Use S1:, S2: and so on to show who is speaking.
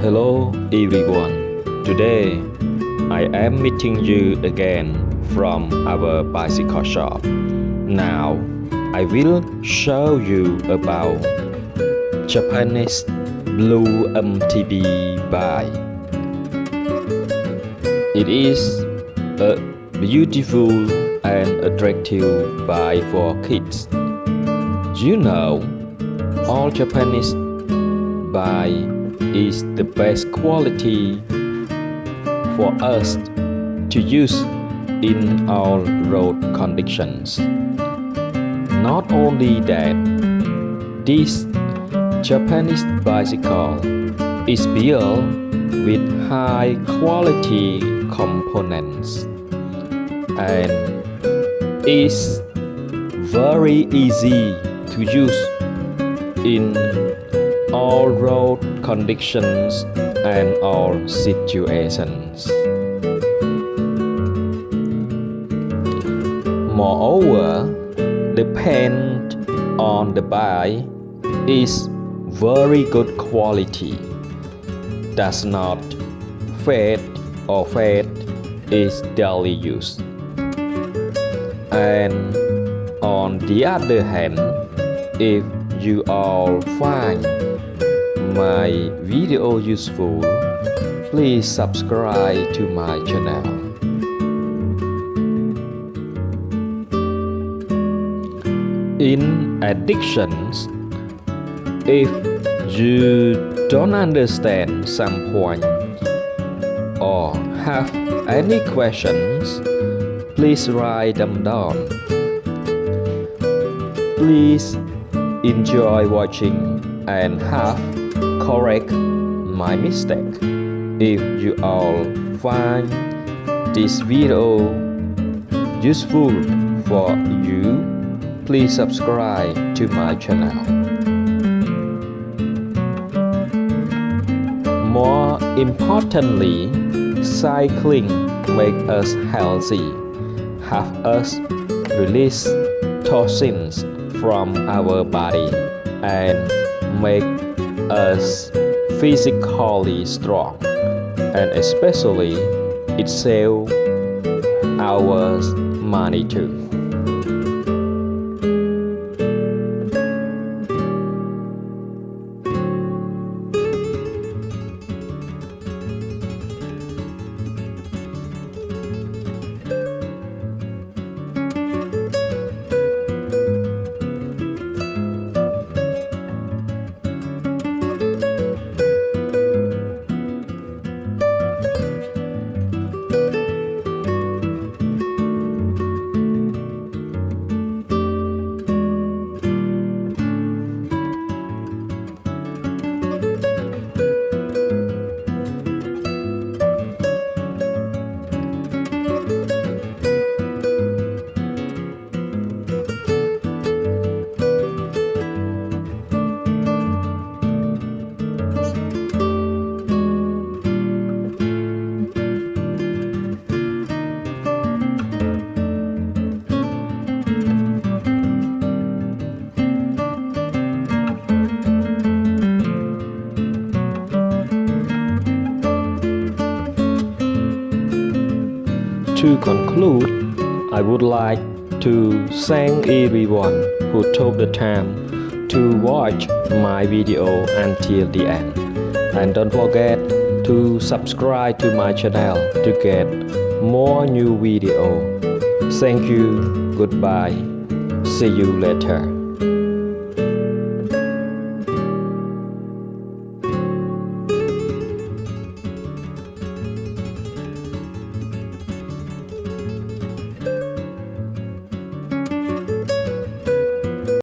S1: Hello everyone. Today I am meeting you again from our bicycle shop. Now I will show you about Japanese Blue MTB bike. It is a beautiful and attractive bike for kids. You know, all Japanese bike is the best quality for us to use in all road conditions. Not only that, this Japanese bicycle is built with high quality components and is very easy to use in all road conditions and all situations. Moreover, the paint on the bike is very good quality, does not fade or fade is daily use. And on the other hand, if you all find my video useful, please subscribe to my channel. In addition, if you don't understand some point or have any questions, please write them down. Please enjoy watching and have correct my mistake. If you all find this video useful for you, please subscribe to my channel. More importantly, cycling makes us healthy, have us release toxins from our body, and make us physically strong, and especially it saves our money too. To conclude, I would like to thank everyone who took the time to watch my video until the end. And don't forget to subscribe to my channel to get more new videos. Thank you, goodbye, see you later.